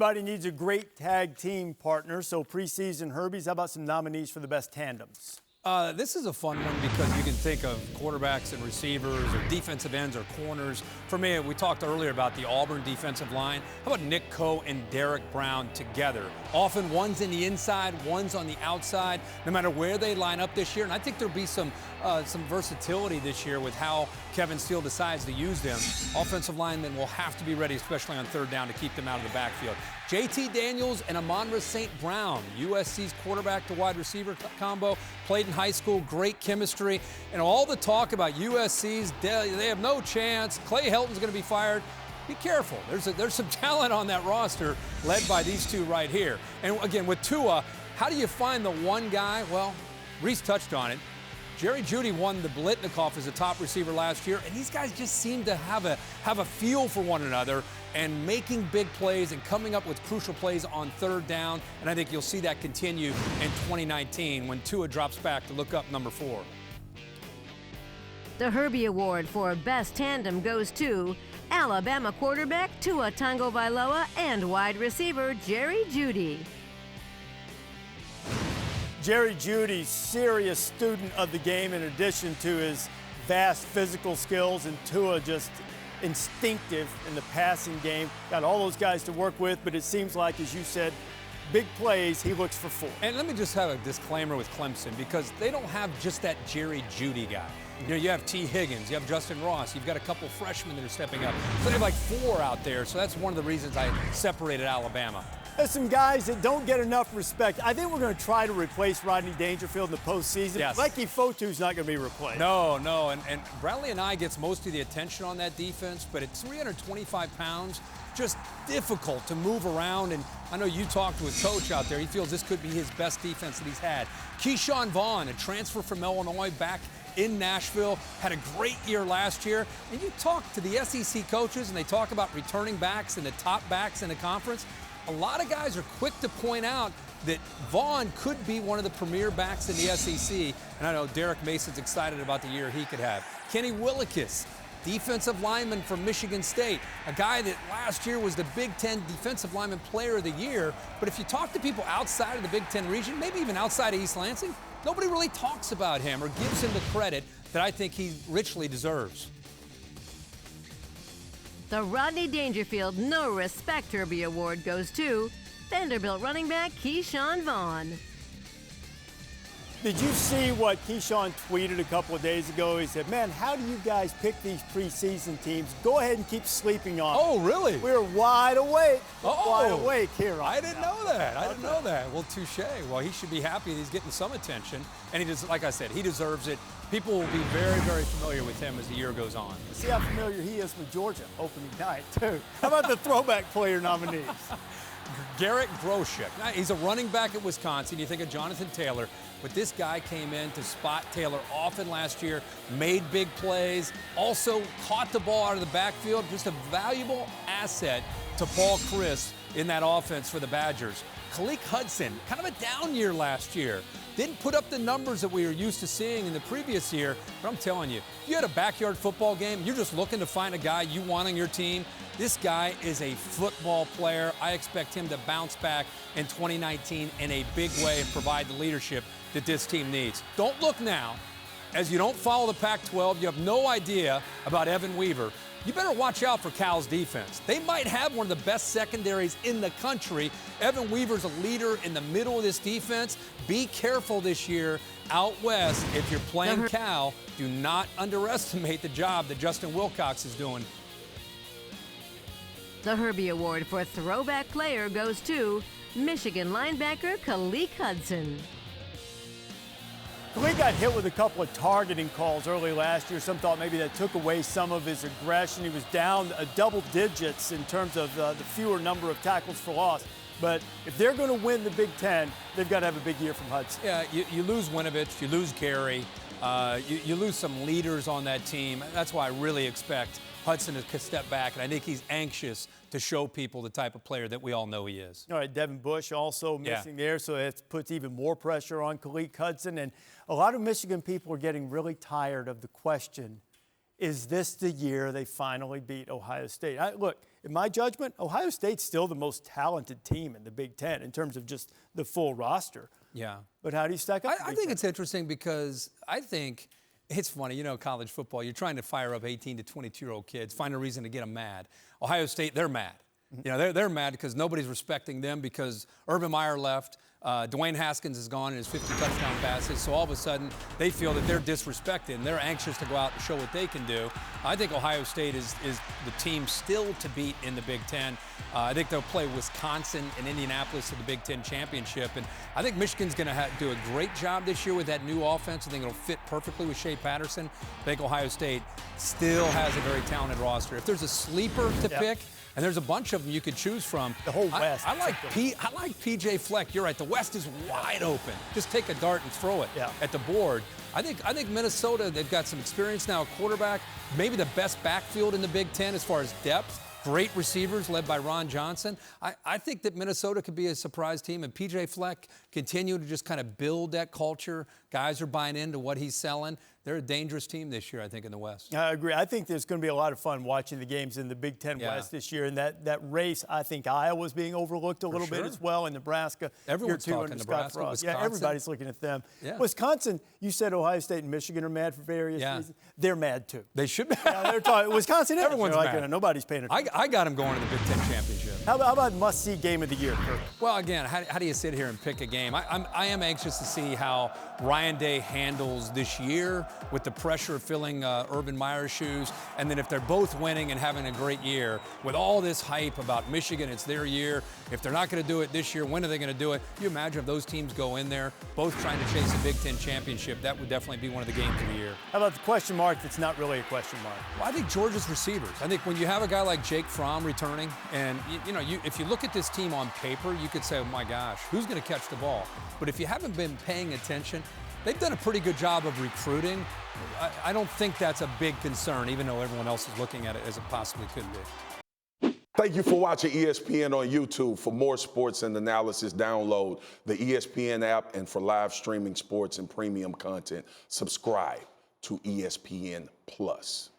Everybody needs a great tag team partner, so preseason Herbies, how about some nominees for the best tandems? This is a fun one because you can think of quarterbacks and receivers or defensive ends or corners. For me, we talked earlier about the Auburn defensive line. How about Nick Coe and Derek Brown together? Often one's in the inside, one's on the outside, no matter where they line up this year. And I think there'll be some versatility this year with how Kevin Steele decides to use them. Offensive linemen will have to be ready, especially on third down, to keep them out of the backfield. JT Daniels and Amon-Ra St. Brown, USC's quarterback to wide receiver combo, played in high school, great chemistry. And all the talk about USC's, they have no chance. Clay Helton's going to be fired. Be careful. There's some talent on that roster led by these two right here. And again, with Tua, how do you find the one guy? Well, Reese touched on it. Jerry Jeudy won the Biletnikoff as a top receiver last year, and these guys just seem to have a feel for one another and making big plays and coming up with crucial plays on third down. And I think you'll see that continue in 2019 when Tua drops back to look up number 4. The Herbie Award for Best Tandem goes to Alabama quarterback Tua Tagovailoa and wide receiver Jerry Jeudy. Jerry Jeudy, serious student of the game in addition to his vast physical skills, and Tua just instinctive in the passing game. Got all those guys to work with, but it seems like, as you said, big plays, he looks for 4. And let me just have a disclaimer with Clemson, because they don't have just that Jerry Jeudy guy. You know, you have T. Higgins, you have Justin Ross, you've got a couple freshmen that are stepping up. So they have like 4 out there, so that's one of the reasons I separated Alabama. There's some guys that don't get enough respect. I think we're going to try to replace Rodney Dangerfield in the postseason. Yes. Leki Fotu's not going to be replaced. No, and Bradley and I gets most of the attention on that defense, but at 325 pounds, just difficult to move around. And I know you talked with Coach out there. He feels this could be his best defense that he's had. Keyshawn Vaughn, a transfer from Illinois, back in Nashville, had a great year last year. And you talk to the SEC coaches, and they talk about returning backs and the top backs in the conference. A lot of guys are quick to point out that Vaughn could be one of the premier backs in the SEC. And I know Derek Mason's excited about the year he could have. Kenny Willekes, defensive lineman from Michigan State, a guy that last year was the Big Ten Defensive Lineman Player of the Year. But if you talk to people outside of the Big Ten region, maybe even outside of East Lansing, nobody really talks about him or gives him the credit that I think he richly deserves. The Rodney Dangerfield No Respect Herbie Award goes to Vanderbilt running back Keyshawn Vaughn. Did you see what Keyshawn tweeted a couple of days ago? He said, man, how do you guys pick these preseason teams? Go ahead and keep sleeping on Oh, really? We're wide awake. Oh, wide awake here. I didn't know that. I didn't know that. Well, touche. Well, he should be happy that he's getting some attention. And he does, like I said, he deserves it. People will be very, very familiar with him as the year goes on. See how familiar he is with Georgia opening night, too. How about the throwback player nominees? Garrett Groshek. Now, he's a running back at Wisconsin. You think of Jonathan Taylor, but this guy came in to spot Taylor often last year, made big plays, also caught the ball out of the backfield. Just a valuable asset to Paul Chryst in that offense for the Badgers. Khaleke Hudson, kind of a down year last year. Didn't put up the numbers that we were used to seeing in the previous year, but I'm telling you, if you had a backyard football game, you're just looking to find a guy you want on your team. This guy is a football player. I expect him to bounce back in 2019 in a big way and provide the leadership that this team needs. Don't look now. As you don't follow the Pac-12, you have no idea about Evan Weaver. You better watch out for Cal's defense. They might have one of the best secondaries in the country. Evan Weaver's a leader in the middle of this defense. Be careful this year out west if you're playing Cal. Do not underestimate the job that Justin Wilcox is doing. The Herbie Award for Throwback Player goes to Michigan linebacker Khaleke Hudson. We got hit with a couple of targeting calls early last year. Some thought maybe that took away some of his aggression. He was down double digits in terms of the fewer number of tackles for loss. But if they're going to win the Big Ten, they've got to have a big year from Hudson. Yeah, you lose Winovich, you lose Gary, you lose some leaders on that team. That's why I really expect Hudson to step back, and I think he's anxious to show people the type of player that we all know he is. All right, Devin Bush also missing there, so it puts even more pressure on Khaleke Hudson. And a lot of Michigan people are getting really tired of the question, is this the year they finally beat Ohio State? Look, in my judgment, Ohio State's still the most talented team in the Big Ten in terms of just the full roster. Yeah. But how do you stack up? I think it's interesting because I think it's funny, you know, college football, you're trying to fire up 18 to 22-year-old kids, find a reason to get them mad. Ohio State, they're mad. You know, they're mad because nobody's respecting them because Urban Meyer left. Dwayne Haskins is gone in his 50 touchdown passes. So all of a sudden, they feel that they're disrespected and they're anxious to go out and show what they can do. I think Ohio State is the team still to beat in the Big Ten. I think they'll play Wisconsin and Indianapolis in the Big Ten championship. And I think Michigan's going to do a great job this year with that new offense. I think it'll fit perfectly with Shea Patterson. I think Ohio State still has a very talented roster. If there's a sleeper to pick, and there's a bunch of them you could choose from. The whole West. I like PJ Fleck. You're right. The West is wide open. Just take a dart and throw it at the board. I think Minnesota, they've got some experience now at quarterback. Maybe the best backfield in the Big Ten as far as depth. Great receivers led by Ron Johnson. I think that Minnesota could be a surprise team, and PJ Fleck continue to just kind of build that culture. Guys are buying into what he's selling. They're a dangerous team this year, I think, in the West. I agree. I think there's going to be a lot of fun watching the games in the Big Ten West this year. And that race, I think Iowa's being overlooked a little bit as well, and Nebraska. Everyone's talking Nebraska, Wisconsin. Yeah, everybody's looking at them. Yeah. Wisconsin, you said Ohio State and Michigan are mad for various reasons. They're mad, too. They should be. They're talking Wisconsin. Everyone's mad. Nobody's paying attention. I got them going to the Big Ten championship. How about must-see game of the year, Kirk? Well, again, how do you sit here and pick a game? I am anxious to see how Ryan Day handles this year with the pressure of filling Urban Meyer's shoes, and then if they're both winning and having a great year, with all this hype about Michigan, it's their year. If they're not going to do it this year, when are they going to do it? You imagine if those teams go in there, both trying to chase a Big Ten championship, that would definitely be one of the games of the year. How about the question mark that's not really a question mark? Well, I think Georgia's receivers. I think when you have a guy like Jake Fromm returning, and if you look at this team on paper, you could say, oh my gosh, who's going to catch the ball? But if you haven't been paying attention, they've done a pretty good job of recruiting. I don't think that's a big concern, even though everyone else is looking at it as it possibly could be. Thank you for watching ESPN on YouTube. For more sports and analysis, download the ESPN app, and for live streaming sports and premium content, subscribe to ESPN Plus.